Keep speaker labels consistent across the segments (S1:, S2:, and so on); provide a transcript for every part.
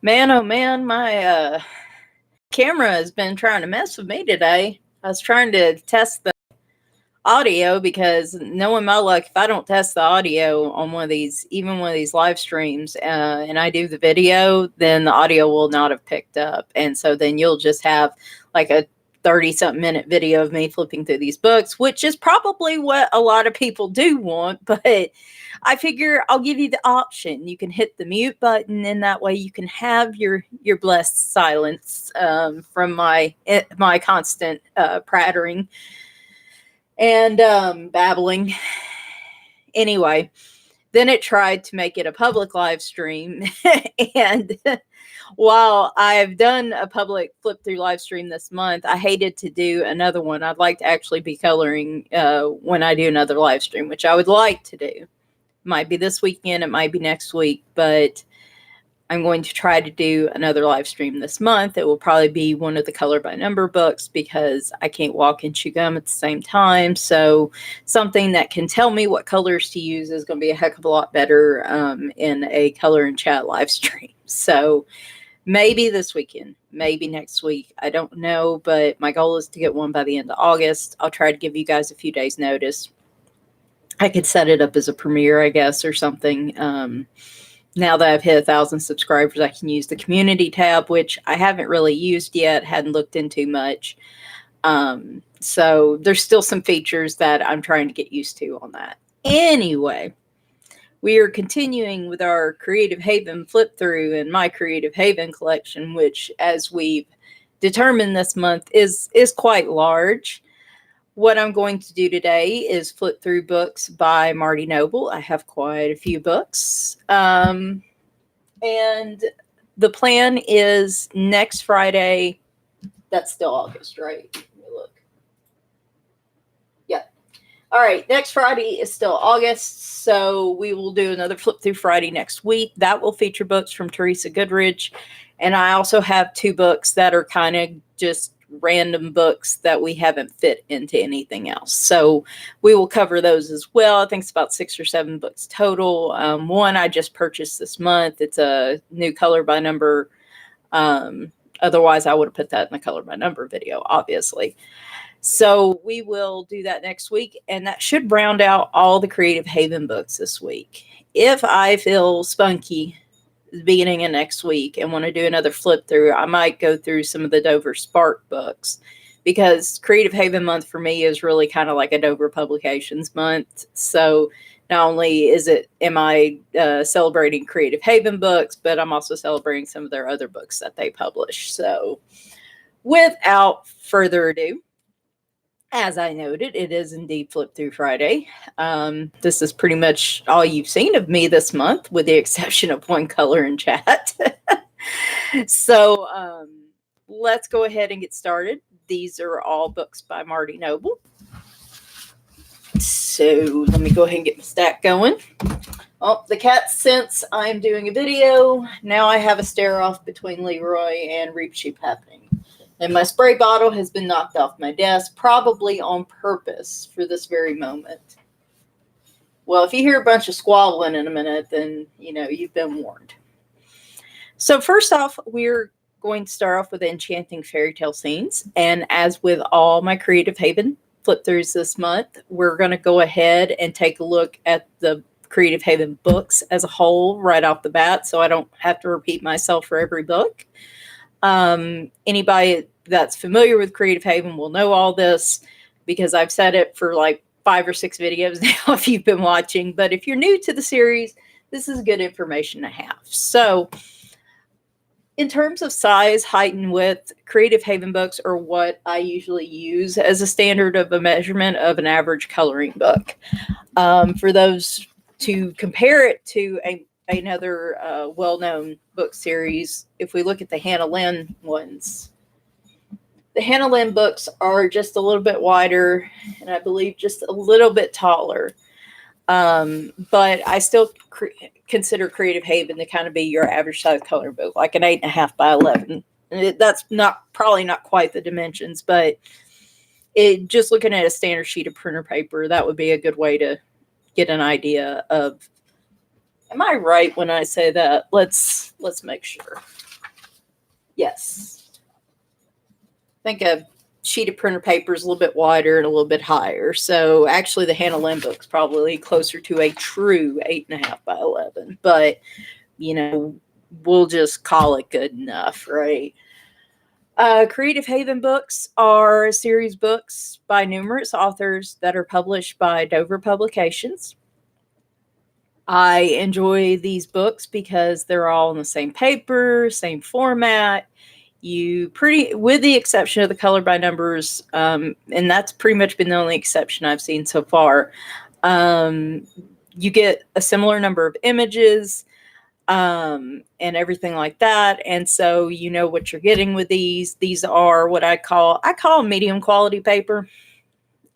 S1: Man, oh man, my camera has been trying to mess with me today. I was trying to test the audio because knowing my luck, if I don't test the audio on one of these, even one of these live streams, and I do the video, then the audio will not have picked up. And so then you'll just have like a 30-something minute video of me flipping through these books, which is probably what a lot of people do want, but I figure I'll give you the option. You can hit the mute button, and that way you can have your blessed silence from my constant prattering and babbling. Anyway, then it tried to make it a public live stream, and while I've done a public flip through live stream this month, I hated to do another one. I'd like to actually be coloring when I do another live stream, which I would like to do. Might be this weekend, it might be next week, but I'm going to try to do another live stream this month. It will probably be one of the color by number books because I can't walk and chew gum at the same time. So something that can tell me what colors to use is going to be a heck of a lot better in a color and chat live stream. So maybe this weekend, maybe next week. I don't know, but my goal is to get one by the end of August. I'll try to give you guys a few days notice. I could set it up as a premiere, I guess, or something. Now that I've hit 1,000 subscribers, I can use the community tab, which I haven't really used yet, hadn't looked into much. So there's still some features that I'm trying to get used to on that. Anyway, we are continuing with our Creative Haven flip through and my Creative Haven collection, which, as we've determined this month, is quite large. What I'm going to do today is flip through books by Marty Noble. I have quite a few books. And the plan is next Friday. That's still August, right? Let me look. Yeah. All right. Next Friday is still August. So we will do another flip through Friday next week. That will feature books from Teresa Goodridge. And I also have 2 books that are kind of just random books that we haven't fit into anything else. So we will cover those as well. I think it's about 6 or 7 books total. One I just purchased this month. It's a new color by number. Otherwise, I would have put that in the color by number video, obviously. So we will do that next week, and that should round out all the Creative Haven books this week. If I feel spunky the beginning of next week and want to do another flip through, I might go through some of the Dover Spark books, because Creative Haven month for me is really kind of like a Dover Publications month. So not only am I celebrating Creative Haven books, but I'm also celebrating some of their other books that they publish. So without further ado, as I noted, it is indeed Flip Through Friday. This is pretty much all you've seen of me this month, with the exception of one color and chat. So let's go ahead and get started. These are all books by Marty Noble. So let me go ahead and get my stack going. Oh, the cat sense I'm doing a video. Now I have a stare off between Leroy and Reap Sheep happening. And my spray bottle has been knocked off my desk, probably on purpose for this very moment. Well, if you hear a bunch of squabbling in a minute, then, you've been warned. So first off, we're going to start off with Enchanting Fairy Tale Scenes. And as with all my Creative Haven flip-throughs this month, we're going to go ahead and take a look at the Creative Haven books as a whole right off the bat, so I don't have to repeat myself for every book. Anybody that's familiar with Creative Haven will know all this, because I've said it for like 5 or 6 videos now if you've been watching. But if you're new to the series, this is good information to have. So in terms of size, height, and width, Creative Haven books are what I usually use as a standard of a measurement of an average coloring book. For those to compare it to another well-known book series, if we look at the Hannah Lynn ones, the Hannah Lynn books are just a little bit wider, and I believe just a little bit taller. But I still consider Creative Haven to kind of be your average size coloring book, like an 8.5 by 11. And that's probably not quite the dimensions, but just looking at a standard sheet of printer paper, that would be a good way to get an idea of. Am I right when I say that? Let's make sure. Yes. I think a sheet of printer paper is a little bit wider and a little bit higher. So actually the Hannah Lynn book's probably closer to a true 8.5 by 11. But, you know, we'll just call it good enough, right? Creative Haven books are a series of books by numerous authors that are published by Dover Publications. I enjoy these books because they're all in the same paper, same format. With the exception of the color by numbers, and that's pretty much been the only exception I've seen so far. You get a similar number of images, and everything like that. And so you know what you're getting with these. These are what I call medium quality paper.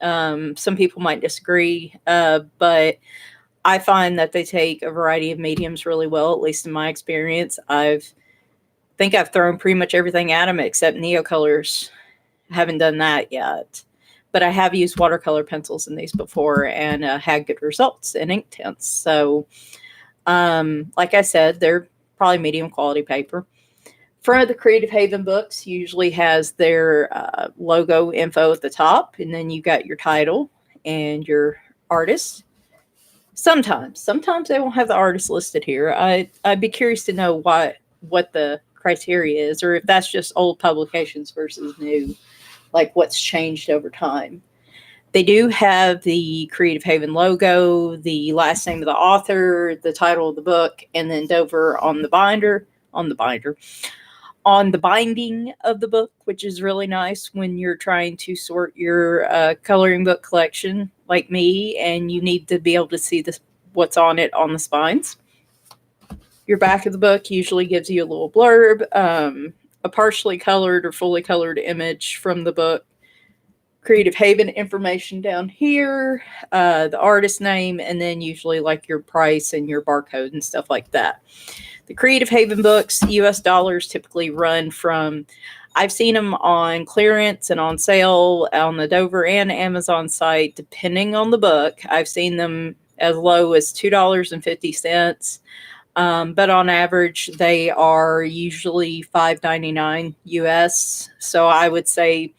S1: Some people might disagree, but I find that they take a variety of mediums really well, at least in my experience. I've thrown pretty much everything at them except Neocolors. I haven't done that yet. But I have used watercolor pencils in these before and had good results in ink tints. So, like I said, they're probably medium quality paper. Front of the Creative Haven books usually has their logo info at the top, and then you got your title and your artist. Sometimes they won't have the artist listed here. I'd be curious to know what the criteria is, or if that's just old publications versus new, like what's changed over time. They do have the Creative Haven logo, the last name of the author, the title of the book, and then Dover on the binding of the book, which is really nice when you're trying to sort your coloring book collection like me, and you need to be able to see what's on it on the spines. Your back of the book usually gives you a little blurb, a partially colored or fully colored image from the book, Creative Haven information down here, the artist name, and then usually like your price and your barcode and stuff like that. The Creative Haven books, US dollars, typically run from, I've seen them on clearance and on sale on the Dover and Amazon site, depending on the book. I've seen them as low as $2.50. But on average, they are usually $5.99 US. So I would say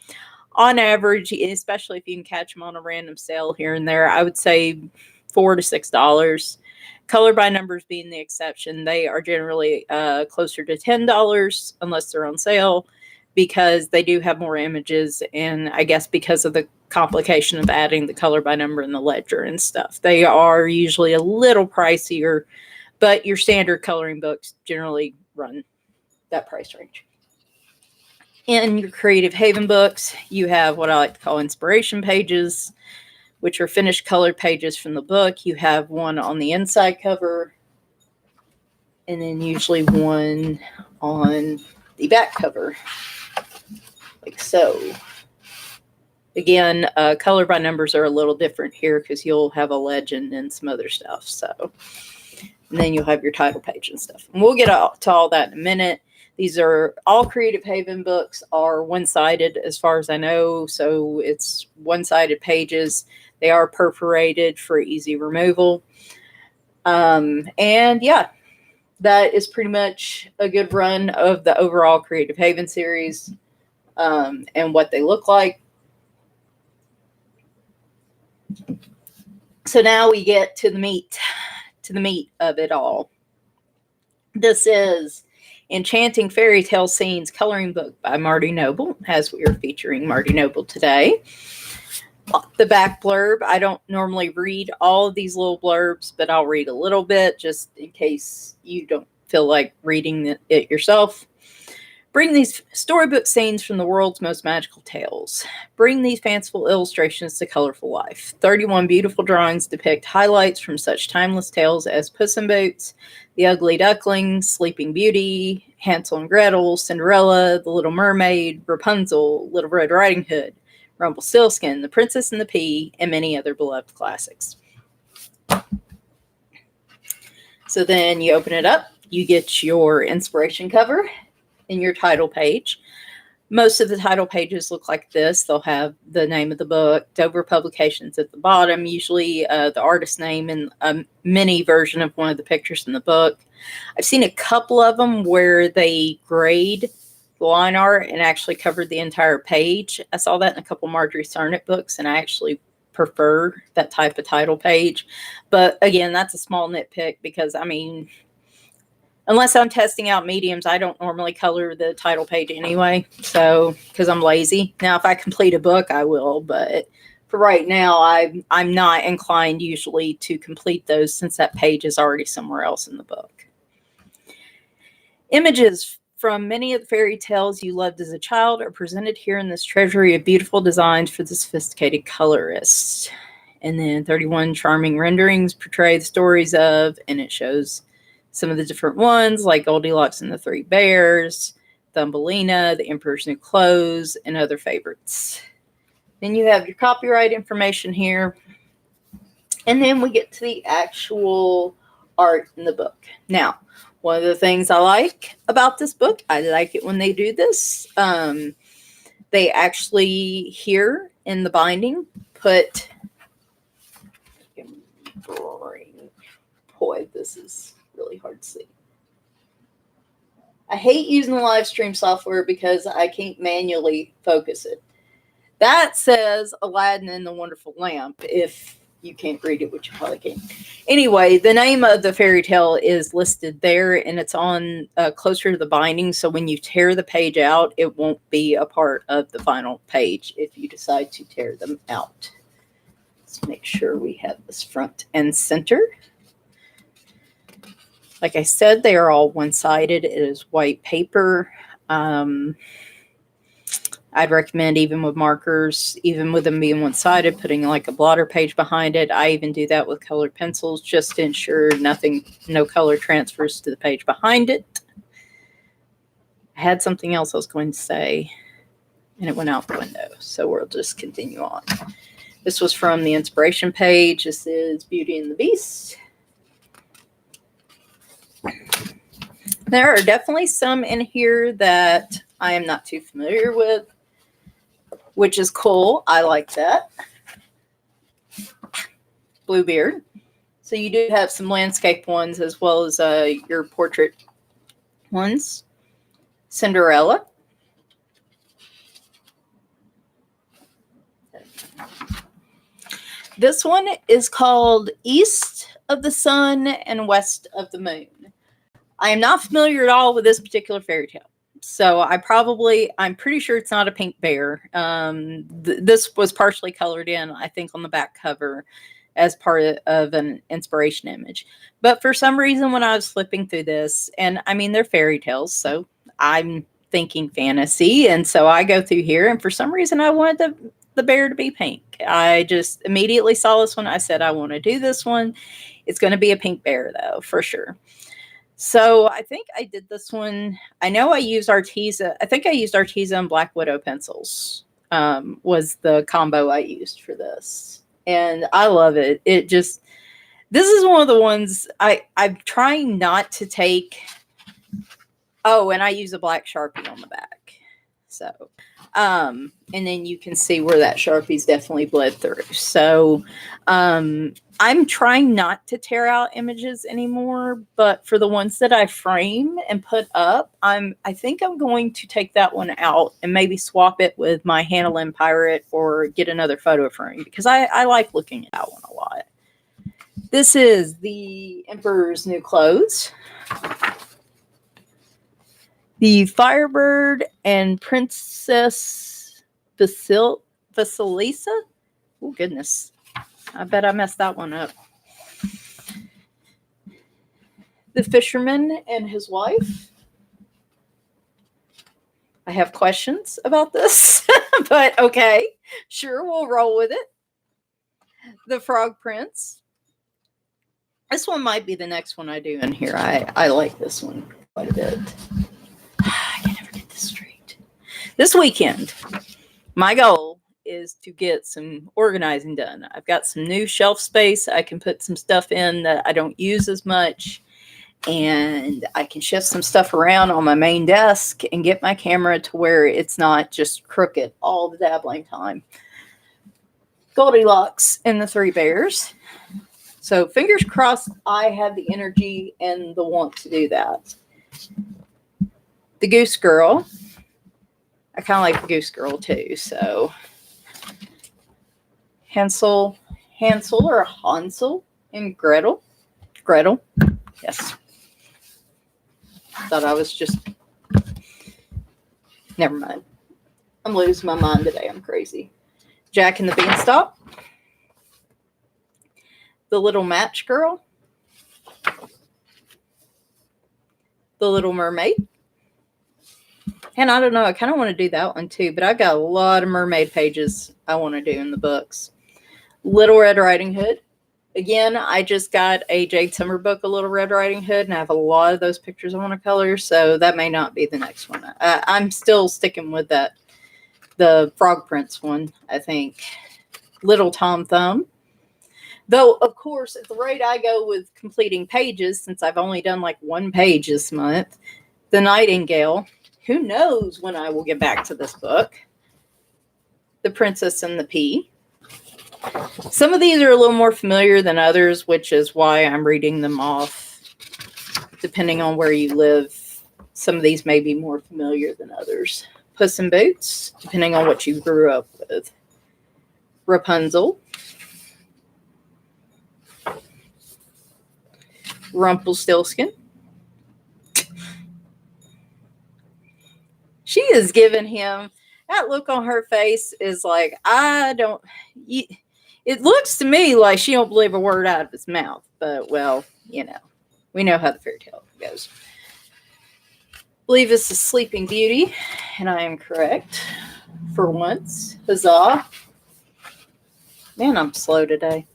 S1: on average, especially if you can catch them on a random sale here and there, I would say $4 to $6. Color by numbers being the exception, they are generally closer to $10 unless they're on sale, because they do have more images, and I guess because of the complication of adding the color by number in the ledger and stuff. They are usually a little pricier, but your standard coloring books generally run that price range. In your Creative Haven books, you have what I like to call inspiration pages, which are finished colored pages from the book. You have one on the inside cover, and then usually one on the back cover, like so. Again, color by numbers are a little different here because you'll have a legend and some other stuff. So, and then you'll have your title page and stuff. And we'll get to all that in a minute. These are all Creative Haven books are one-sided as far as I know. So it's one-sided pages. They are perforated for easy removal. And yeah, that is pretty much a good run of the overall Creative Haven series, and what they look like. So now we get to the meat of it all. This is Enchanting Fairy Tale Scenes coloring book by Marty Noble, as we are featuring Marty Noble today. The back blurb, I don't normally read all of these little blurbs, but I'll read a little bit just in case you don't feel like reading it yourself. Bring these storybook scenes from the world's most magical tales. Bring these fanciful illustrations to colorful life. 31 beautiful drawings depict highlights from such timeless tales as Puss in Boots, The Ugly Duckling, Sleeping Beauty, Hansel and Gretel, Cinderella, The Little Mermaid, Rapunzel, Little Red Riding Hood, Rumpelstiltskin, The Princess and the Pea, and many other beloved classics. So then you open it up, you get your inspiration cover and your title page. Most of the title pages look like this. They'll have the name of the book, Dover Publications at the bottom, usually the artist name and a mini version of one of the pictures in the book. I've seen a couple of them where they grade the line art and actually covered the entire page. I saw that in a couple Marjorie Sarnett books, and I actually prefer that type of title page. But again, that's a small nitpick because, I mean, unless I'm testing out mediums, I don't normally color the title page anyway. So, because I'm lazy. Now, if I complete a book, I will. But for right now, I'm not inclined usually to complete those since that page is already somewhere else in the book. Images from many of the fairy tales you loved as a child are presented here in this treasury of beautiful designs for the sophisticated colorist. And then 31 charming renderings portray the stories of, and it shows some of the different ones like Goldilocks and the Three Bears, Thumbelina, The Emperor's New Clothes, and other favorites. Then you have your copyright information here. And then we get to the actual art in the book. Now, one of the things I like about this book, I like it when they do this. They actually here in the binding put, boy, this is really hard to see. I hate using the live stream software because I can't manually focus it. That says Aladdin and the Wonderful Lamp. If you can't read it, which you probably can't. Anyway, the name of the fairy tale is listed there, and it's on closer to the binding. So when you tear the page out, it won't be a part of the final page if you decide to tear them out. Let's make sure we have this front and center. Like I said, they are all one-sided. It is white paper. I'd recommend, even with markers, even with them being one-sided, putting like a blotter page behind it. I even do that with colored pencils just to ensure no color transfers to the page behind it. I had something else I was going to say, and it went out the window. So we'll just continue on. This was from the inspiration page. This is Beauty and the Beast. There are definitely some in here that I am not too familiar with, which is cool. I like that. Bluebeard. So you do have some landscape ones as well as your portrait ones. Cinderella. This one is called East of the Sun and West of the Moon. I am not familiar at all with this particular fairy tale. So I'm pretty sure it's not a pink bear. This was partially colored in, I think, on the back cover as part of an inspiration image. But for some reason, when I was flipping through this, and I mean, they're fairy tales, so I'm thinking fantasy. And so I go through here, and for some reason, I wanted the bear to be pink. I just immediately saw this one. I said, I want to do this one. It's going to be a pink bear, though, for sure. So I think I did this one. I know I used Arteza. I think I used Arteza and Black Widow pencils was the combo I used for this. And I love it. This is one of the ones I'm trying not to take. Oh, and I use a black Sharpie on the back. So, and then you can see where that Sharpie's definitely bled through. So, I'm trying not to tear out images anymore, but for the ones that I frame and put up, I think I'm going to take that one out and maybe swap it with my Hannah Lynn Pirate or get another photo frame because I like looking at that one a lot. This is the Emperor's New Clothes. The Firebird and Princess Vasilisa. Oh, goodness. I bet I messed that one up. The Fisherman and His Wife. I have questions about this, but okay. Sure, we'll roll with it. The Frog Prince. This one might be the next one I do in here. I like this one quite a bit. I can never get this straight. This weekend, my goal is to get some organizing done. I've got some new shelf space. I can put some stuff in that I don't use as much, and I can shift some stuff around on my main desk and get my camera to where it's not just crooked all the dabbling time. Goldilocks and the Three Bears. So fingers crossed I have the energy and the want to do that. The Goose Girl. I kind of like the Goose Girl too. So Hansel or Hansel and Gretel. Gretel. Yes. Thought I was just... Never mind. I'm losing my mind today. I'm crazy. Jack and the Beanstalk. The Little Match Girl. The Little Mermaid. And I don't know, I kind of want to do that one too, but I've got a lot of mermaid pages I want to do in the books. Little Red Riding Hood. Again, I just got a Jade Summer book, A Little Red Riding Hood, and I have a lot of those pictures I want to color, so that may not be the next one. I'm still sticking with that, the Frog Prince one, I think. Little Tom Thumb. Though, of course, at the rate I go with completing pages, since I've only done like one page this month, The Nightingale. Who knows when I will get back to this book. The Princess and the Pea. Some of these are a little more familiar than others, which is why I'm reading them off. Depending on where you live, some of these may be more familiar than others. Puss in Boots, depending on what you grew up with. Rapunzel. Rumpelstiltskin. She has given him, that look on her face is like, it looks to me like she don't believe a word out of his mouth. But, well, you know, we know how the fairy tale goes. I believe this is Sleeping Beauty, and I am correct for once. Huzzah. Man, I'm slow today.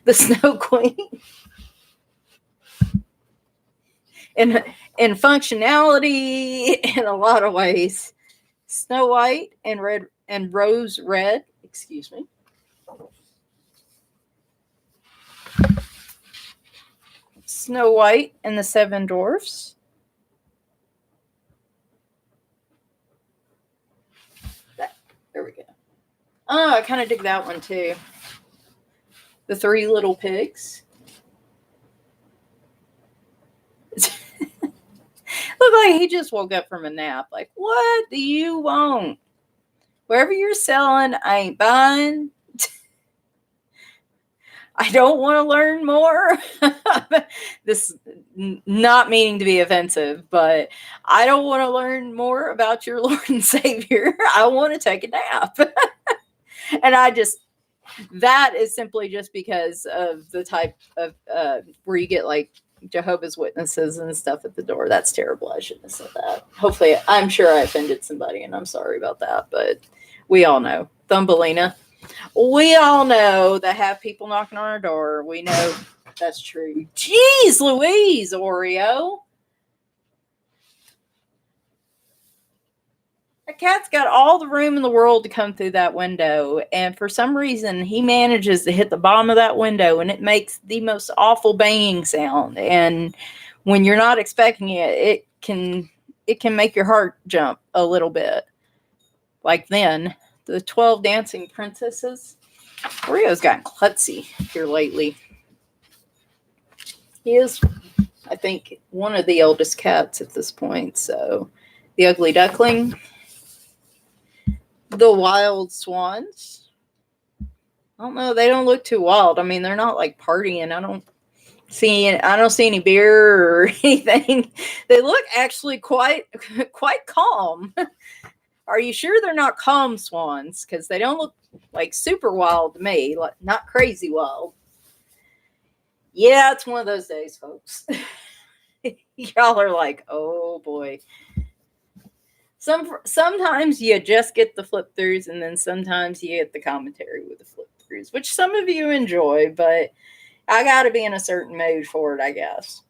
S1: The Snow Queen. In functionality, in a lot of ways. Snow White and Rose Red. Excuse me. Snow White and the Seven Dwarfs. There we go. Oh, I kind of dig that one too. The Three Little Pigs. Look like he just woke up from a nap. Like, what do you want? Wherever you're selling, I ain't buying. I don't want to learn more. This not meaning to be offensive, but I don't want to learn more about your Lord and Savior. I want to take a nap. And that is simply just because of the type of where you get like Jehovah's Witnesses and stuff at the door. That's terrible. I shouldn't have said that. Hopefully, I'm sure I offended somebody, and I'm sorry about that. But we all know. Thumbelina. We all know that have people knocking on our door. We know that's true. Jeez Louise, Oreo. That cat's got all the room in the world to come through that window. And for some reason, he manages to hit the bottom of that window, and it makes the most awful banging sound. And when you're not expecting it, it can make your heart jump a little bit. Like then, the 12 Dancing Princesses. Oreo's gotten klutzy here lately. He is, I think, one of the oldest cats at this point. So, the Ugly Duckling. The Wild Swans. I don't know. They don't look too wild. I mean, they're not like partying. I don't see any beer or anything. They look actually quite calm. Are you sure they're not calm swans? Because they don't look like super wild to me. Like not crazy wild. Yeah, it's one of those days, folks. Y'all are like, oh boy. Sometimes you just get the flip-throughs, and then sometimes you get the commentary with the flip-throughs, which some of you enjoy, but I got to be in a certain mood for it, I guess.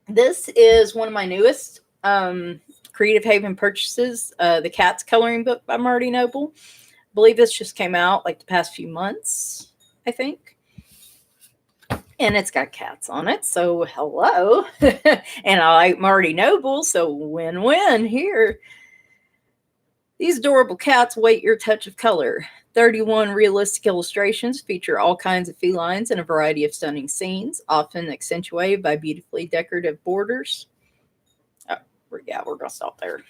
S1: This is one of my newest Creative Haven purchases, the Cats Coloring Book by Marty Noble. I believe this just came out like the past few months, I think. And it's got cats on it, so hello. And I like Marty Noble, so win-win here. These adorable cats await your touch of color. 31 realistic illustrations feature all kinds of felines in a variety of stunning scenes, often accentuated by beautifully decorative borders. Oh, yeah, we're going to stop there.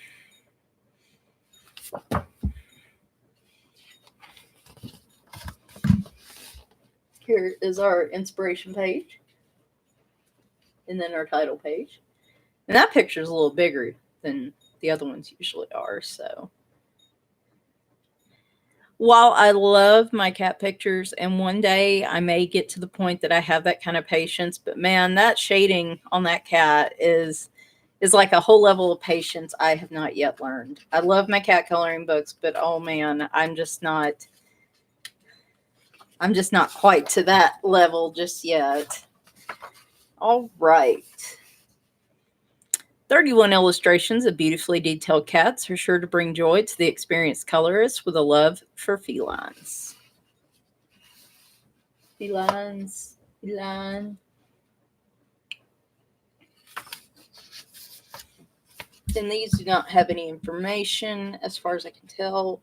S1: Here is our inspiration page, and then our title page. And that picture is a little bigger than the other ones usually are, so. While I love my cat pictures, and one day I may get to the point that I have that kind of patience, but man, that shading on that cat is like a whole level of patience I have not yet learned. I love my cat coloring books, but oh man, I'm just not quite to that level just yet. All right. 31 illustrations of beautifully detailed cats are sure to bring joy to the experienced colorist with a love for felines. Felines. And these do not have any information as far as I can tell.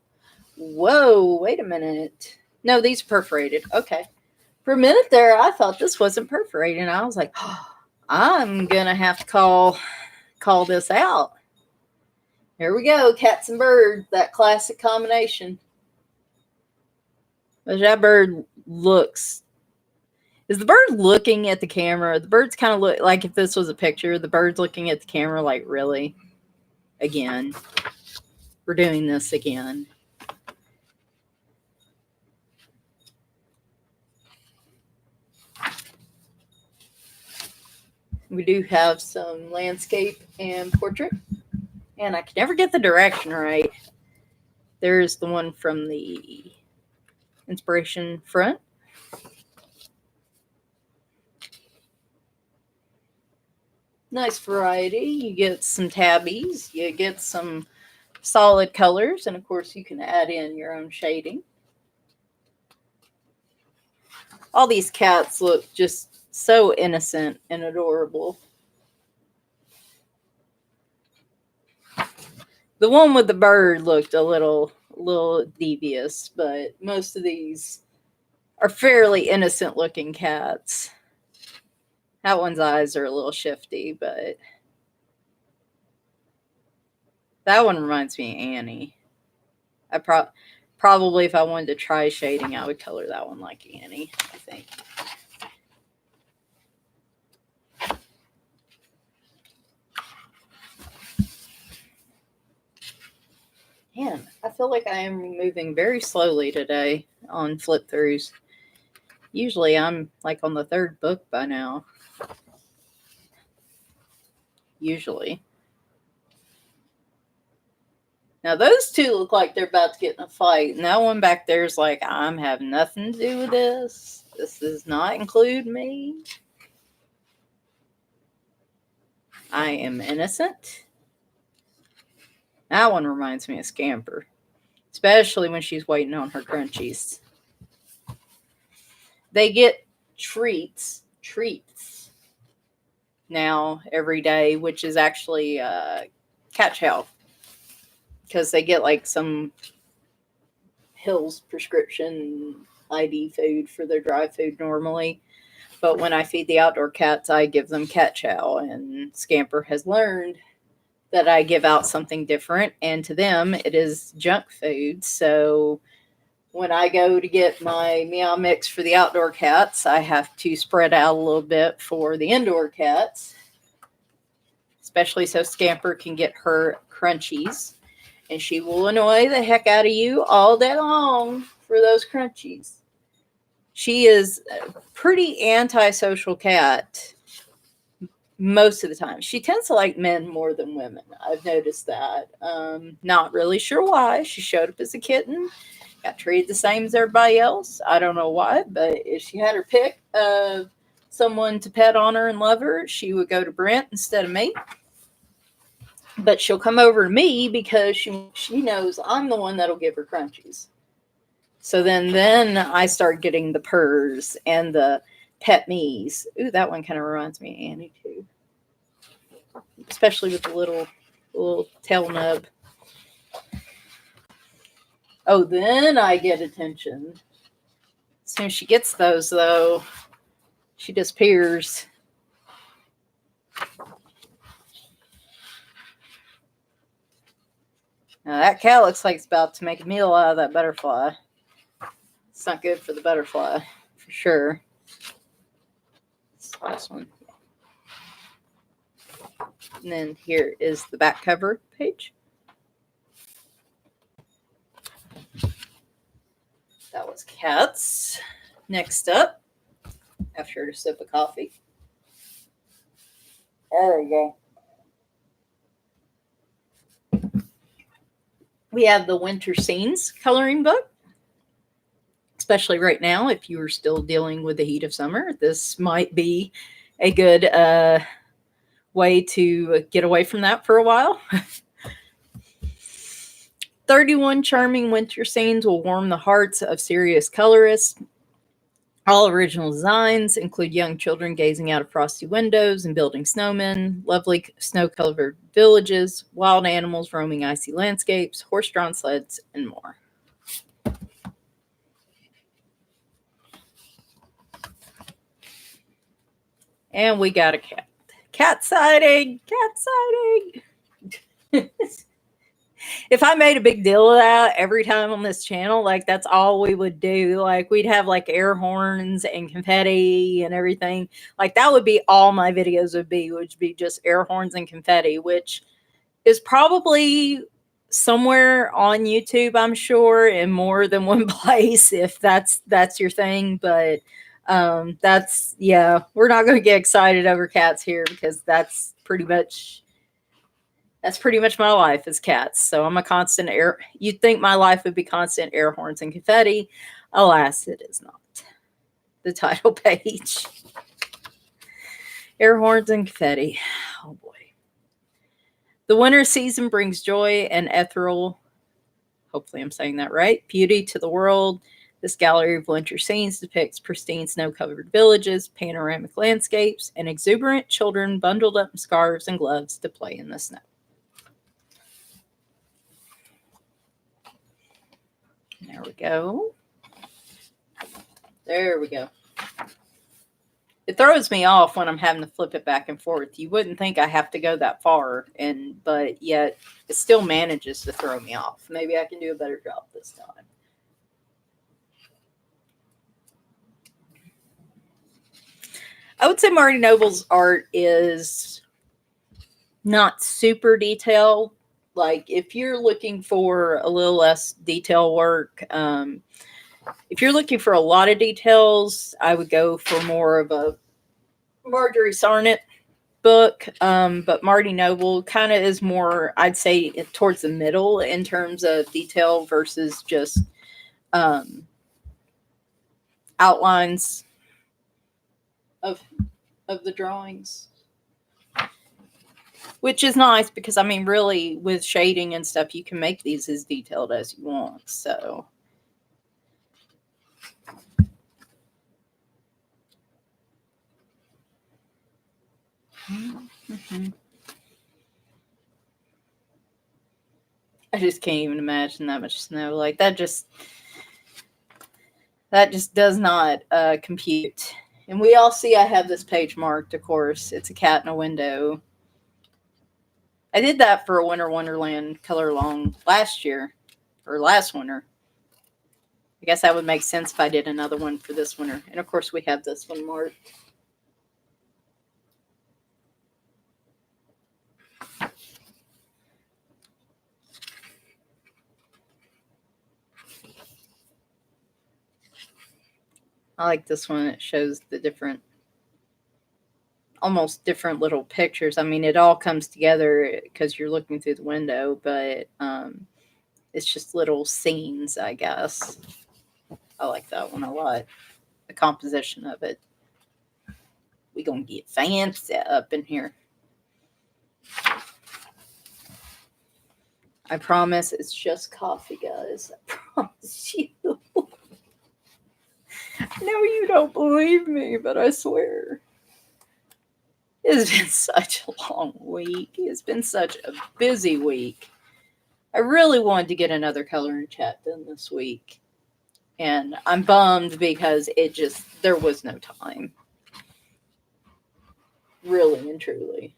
S1: Whoa, wait a minute. No, these are perforated. Okay. For a minute there, I thought this wasn't perforated. And I was like, oh, I'm going to have to call this out. Here we go, cats and birds, that classic combination. But that bird looks. Is the bird looking at the camera? The bird's kind of look like if this was a picture, the bird's looking at the camera like, really? Again. We're doing this again. We do have some landscape and portrait. And I can never get the direction right. There's the one from the inspiration front. Nice variety. You get some tabbies. You get some solid colors. And of course, you can add in your own shading. All these cats look just so innocent and adorable. The one with the bird looked a little devious, but most of these are fairly innocent looking cats. That one's eyes are a little shifty, but that one reminds me of Annie. I probably, if I wanted to try shading, I would color that one like Annie, I think. Man, I feel like I am moving very slowly today on flip-throughs. Usually I'm like on the third book by now. Usually. Now those two look like they're about to get in a fight. And that one back there is like, I'm having nothing to do with this. This does not include me. I am innocent. That one reminds me of Scamper. Especially when she's waiting on her crunchies. They get treats now every day, which is actually cat chow. Because they get like some Hill's prescription ID food for their dry food normally. But when I feed the outdoor cats, I give them cat chow. And Scamper has learned that I give out something different. And to them, it is junk food. So when I go to get my meow mix for the outdoor cats, I have to spread out a little bit for the indoor cats. Especially so Scamper can get her crunchies. And she will annoy the heck out of you all day long for those crunchies. She is a pretty antisocial cat most of the time. She tends to like men more than women. I've noticed that. Not really sure why. She showed up as a kitten. Got treated the same as everybody else. I don't know why, but if she had her pick of someone to pet on her and love her, she would go to Brent instead of me. But she'll come over to me because she knows I'm the one that'll give her crunchies. So then I start getting the purrs and the pet me's. Ooh, that one kind of reminds me of Annie too. Especially with the little tail nub. Oh, then I get attention. As soon as she gets those, though, she disappears. Now, that cat looks like it's about to make a meal out of that butterfly. It's not good for the butterfly, for sure. This last one. And then here is the back cover page. That was cats. Next up, after a sip of coffee. There we go. We have the Winter Scenes coloring book. Especially right now, if you are still dealing with the heat of summer, this might be a good way to get away from that for a while. 31 charming winter scenes will warm the hearts of serious colorists. All original designs include young children gazing out of frosty windows and building snowmen, lovely snow-covered villages, wild animals roaming icy landscapes, horse-drawn sleds, and more. And we got a cat. Cat sighting! Cat sighting! If I made a big deal of that every time on this channel, like that's all we would do. Like we'd have like air horns and confetti and everything. Like that would be all my videos would be just air horns and confetti, which is probably somewhere on YouTube, I'm sure, in more than one place if that's your thing. But that's, yeah, we're not going to get excited over cats here because that's pretty much my life is cats. So I'm a constant air. You'd think my life would be constant air horns and confetti. Alas, it is not. The title page. Air horns and confetti. Oh boy. The winter season brings joy and ethereal, hopefully I'm saying that right, beauty to the world. This gallery of winter scenes depicts pristine snow-covered villages, panoramic landscapes, and exuberant children bundled up in scarves and gloves to play in the snow. There we go. There we go. It throws me off when I'm having to flip it back and forth. You wouldn't think I have to go that far, but yet it still manages to throw me off. Maybe I can do a better job this time. I would say Marty Noble's art is not super detailed. Like if you're looking for a little less detail work, if you're looking for a lot of details, I would go for more of a Marjorie Sarnett book. But Marty Noble kind of is more, I'd say, towards the middle in terms of detail versus just outlines of the drawings. Which is nice because, I mean, really, with shading and stuff, you can make these as detailed as you want. So, I just can't even imagine that much snow. Like, that just does not compute. And we all see I have this page marked, of course. It's a cat in a window. I did that for a Winter Wonderland color along last year, or last winter. I guess that would make sense if I did another one for this winter. And of course we have this one marked. I like this one. It shows the different, almost different little pictures. I mean, it all comes together because you're looking through the window, but it's just little scenes, I guess. I like that one a lot. The composition of it. We gonna get fancy up in here. I promise it's just coffee, guys. I promise you. I know you don't believe me, but I swear. It's been such a long week. It's been such a busy week. I really wanted to get another coloring chat done this week. And I'm bummed because there was no time. Really and truly.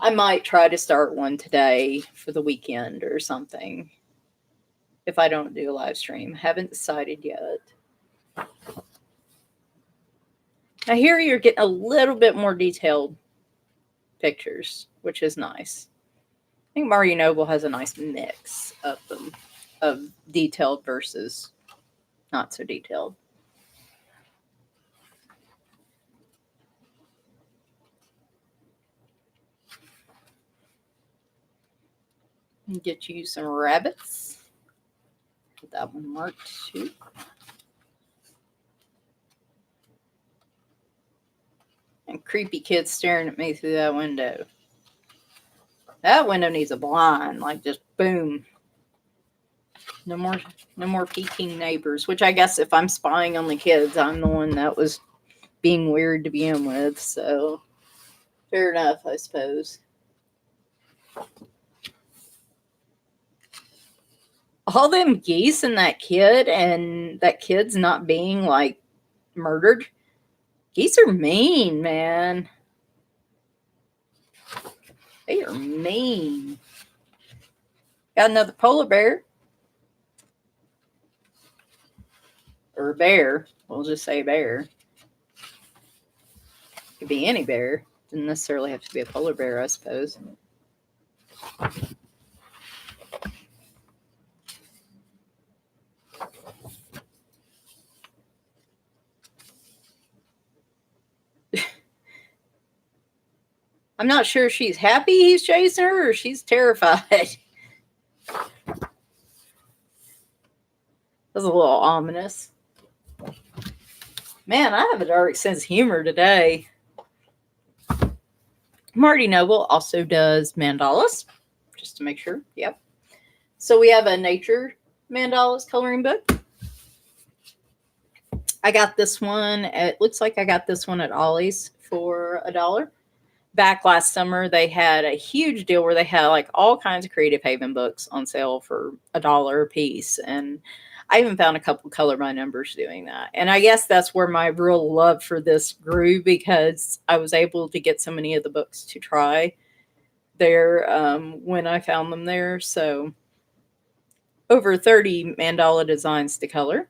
S1: I might try to start one today for the weekend or something. If I don't do a live stream. Haven't decided yet. Now here you're getting a little bit more detailed pictures, which is nice. I think Marty Noble has a nice mix of them, of detailed versus not so detailed. Get you some rabbits. Get that one marked too. And creepy kids staring at me through that window. That window needs a blind, like just boom. No more peeking neighbors, which I guess if I'm spying on the kids, I'm the one that was being weird to begin with, so fair enough, I suppose. All them geese and that kid's not being like murdered. Geese are mean, man. They are mean. Got another polar bear. Or a bear. We'll just say bear. Could be any bear. Doesn't necessarily have to be a polar bear, I suppose. I'm not sure if she's happy he's chasing her or she's terrified. That's a little ominous. Man, I have a dark sense of humor today. Marty Noble also does mandalas, just to make sure. Yep. So we have a nature mandalas coloring book. I got this one. It looks like I got this one at Ollie's for $1. Back last summer, they had a huge deal where they had like all kinds of Creative Haven books on sale for $1 a piece. And I even found a couple color by numbers doing that. And I guess that's where my real love for this grew, because I was able to get so many of the books to try there when I found them there. So over 30 mandala designs to color.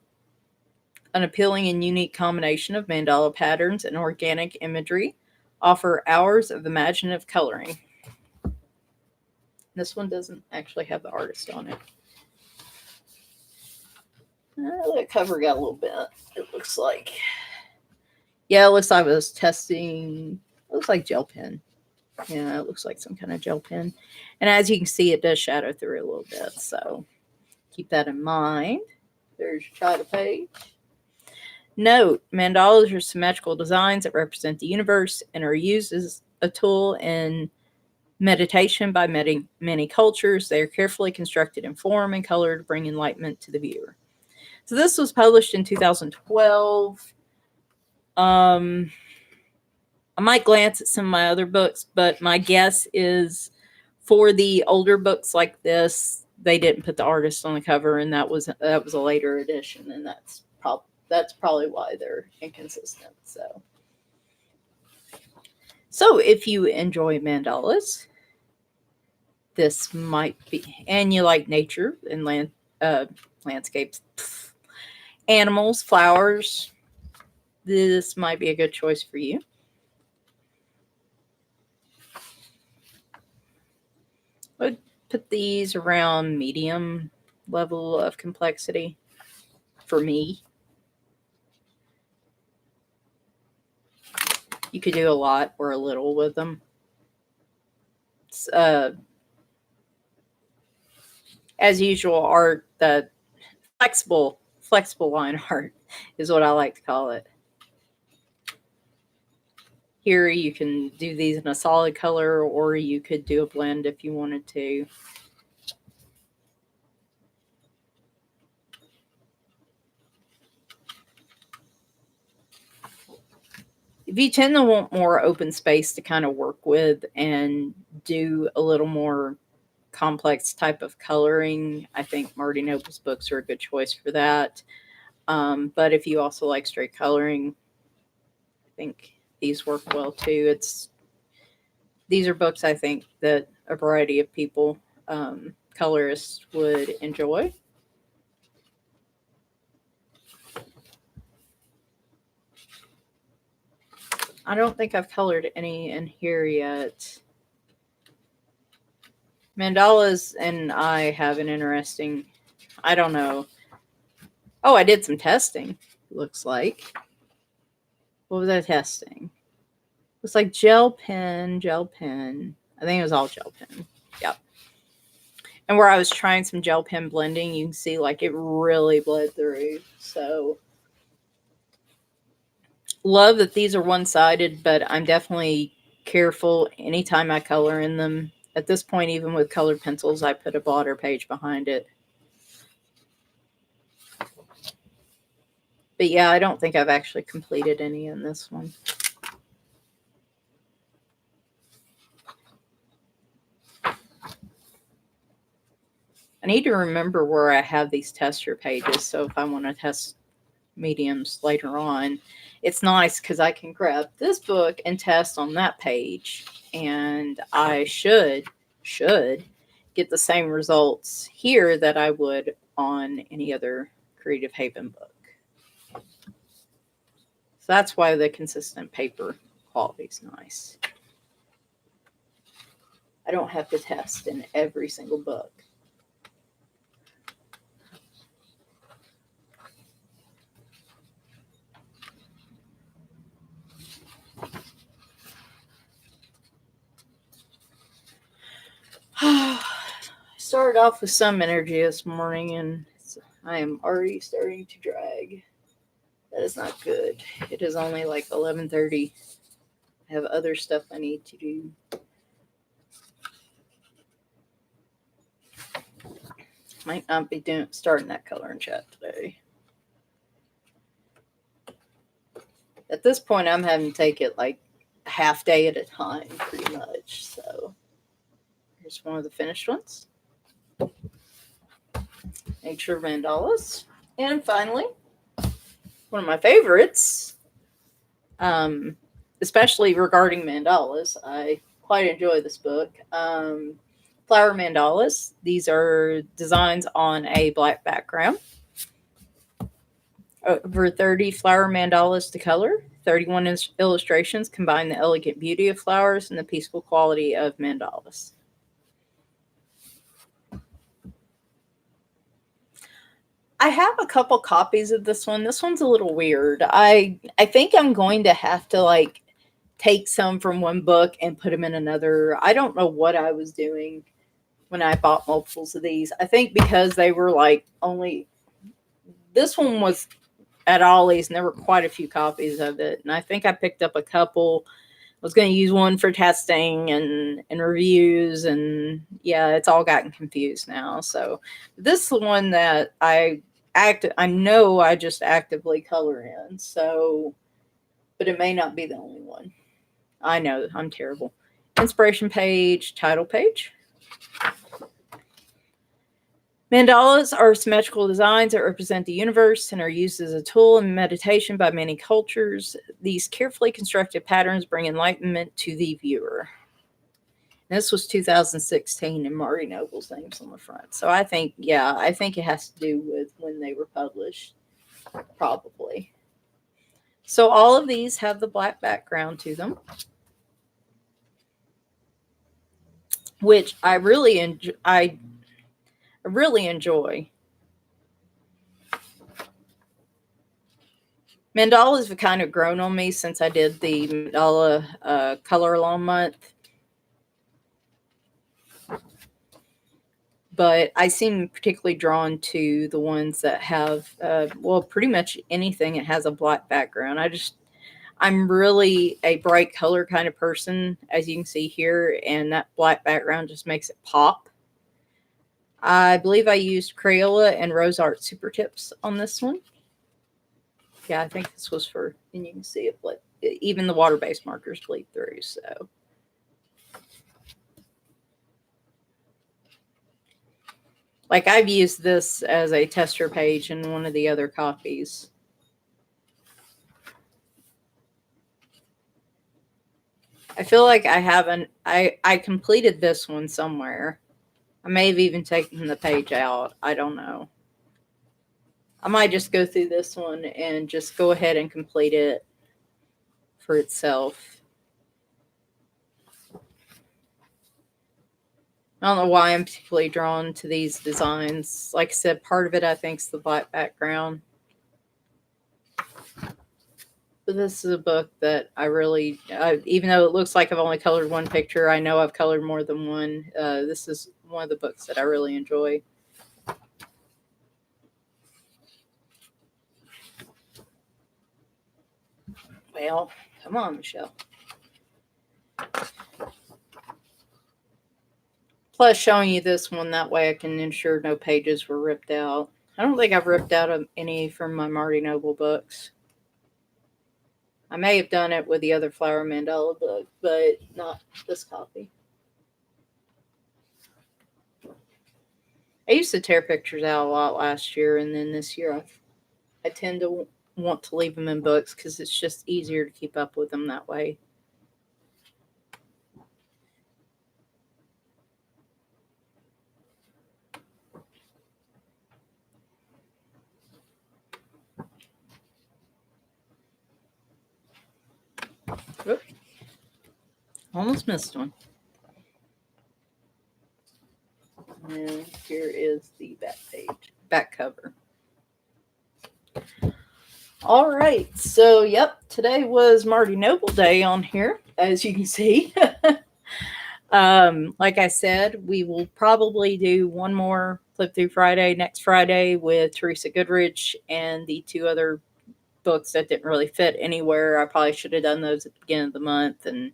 S1: An appealing and unique combination of mandala patterns and organic imagery offer hours of imaginative coloring. This one doesn't actually have the artist on it. The cover got a little bit. It looks like. Yeah, it looks like I was testing. It looks like gel pen. Yeah, it looks like some kind of gel pen. And as you can see, it does shadow through a little bit. So keep that in mind. There's your title page. Note, mandalas are symmetrical designs that represent the universe and are used as a tool in meditation by many cultures. They are carefully constructed in form and color to bring enlightenment to the viewer. So this was published in 2012. I might glance at some of my other books, but my guess is for the older books like this, they didn't put the artist on the cover, and that was a later edition, and that's probably why they're inconsistent. So if you enjoy mandalas, this might be, and you like nature and landscapes, animals, flowers, this might be a good choice for you. I would put these around medium level of complexity for me. You could do a lot or a little with them. It's, as usual, art, the flexible line art is what I like to call it. Here you can do these in a solid color, or you could do a blend if you wanted to. If you tend to want more open space to kind of work with and do a little more complex type of coloring, I think Marty Noble's books are a good choice for that. But if you also like straight coloring, I think these work well too. These are books I think that a variety of people, colorists, would enjoy. I don't think I've colored any in here yet. Mandalas and I have an interesting, I don't know. Oh, I did some testing, looks like. What was I testing? It was like gel pen. I think it was all gel pen. Yep. And where I was trying some gel pen blending, you can see like it really bled through. So love that these are one-sided, but I'm definitely careful anytime I color in them. At this point, even with colored pencils, I put a blotter page behind it. But yeah, I don't think I've actually completed any in this one. I need to remember where I have these tester pages, so if I want to test mediums later on, it's nice because I can grab this book and test on that page, and I should get the same results here that I would on any other Creative Haven book. So that's why the consistent paper quality is nice. I don't have to test in every single book. I started off with some energy this morning, and I am already starting to drag. That is not good. It is only like 11:30. I have other stuff I need to do. Might not be starting that coloring chat today. At this point, I'm having to take it like a half day at a time, pretty much. So here's one of the finished ones. Nature Mandalas. And finally, one of my favorites, especially regarding mandalas. I quite enjoy this book. Flower Mandalas. These are designs on a black background. Over 30 flower mandalas to color. 31 illustrations combine the elegant beauty of flowers and the peaceful quality of mandalas. I have a couple copies of this one. This one's a little weird. I think I'm going to have to like take some from one book and put them in another. I don't know what I was doing when I bought multiples of these. I think because they were like only, this one was at Ollie's and there were quite a few copies of it. And I think I picked up a couple. I was going to use one for testing and reviews, and yeah, it's all gotten confused now. So this is the one that I know I just actively color in. So, but it may not be the only one. I know I'm terrible. Inspiration page, title page. Mandalas are symmetrical designs that represent the universe and are used as a tool in meditation by many cultures. These carefully constructed patterns bring enlightenment to the viewer. And this was 2016, and Marty Noble's name's on the front. So I think it has to do with when they were published, probably. So all of these have the black background to them, which I really enjoy. Mandalas have kind of grown on me since I did the mandala color along month. But I seem particularly drawn to the ones that have, pretty much anything that has a black background. I'm really a bright color kind of person, as you can see here, and that black background just makes it pop. I believe I used Crayola and Rose Art Super Tips on this one. Yeah, I think this was for, and you can see it, even the water-based markers bleed through, so. Like, I've used this as a tester page in one of the other copies. I feel like I haven't. I completed this one somewhere. I may have even taken the page out. I don't know. I might just go through this one and just go ahead and complete it for itself. I don't know why I'm particularly drawn to these designs. Like I said, part of it I think is the black background. But this is a book that I really, even though it looks like I've only colored one picture, I know I've colored more than one. This is one of the books that I really enjoy. Well, come on, Michelle. Plus, showing you this one, that way I can ensure no pages were ripped out. I don't think I've ripped out any from my Marty Noble books. I may have done it with the other Flower Mandala book, but not this copy. I used to tear pictures out a lot last year, and then this year I tend to want to leave them in books because it's just easier to keep up with them that way. Oop. Almost missed one. And here is the back cover. All right, so yep, today was Marty Noble Day on here, as you can see. Like I said, we will probably do one more flip-thru Friday next Friday with Teresa Goodrich and the two other books that didn't really fit anywhere. I probably should have done those at the beginning of the month, and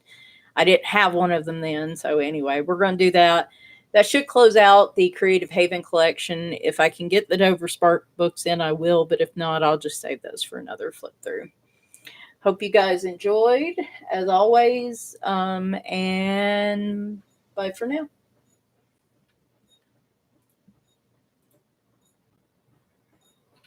S1: I didn't have one of them then. So anyway, we're going to do that. That should close out the Creative Haven collection. If I can get the Dover Spark books in, I will. But if not, I'll just save those for another flip through. Hope you guys enjoyed, as always. And bye for now.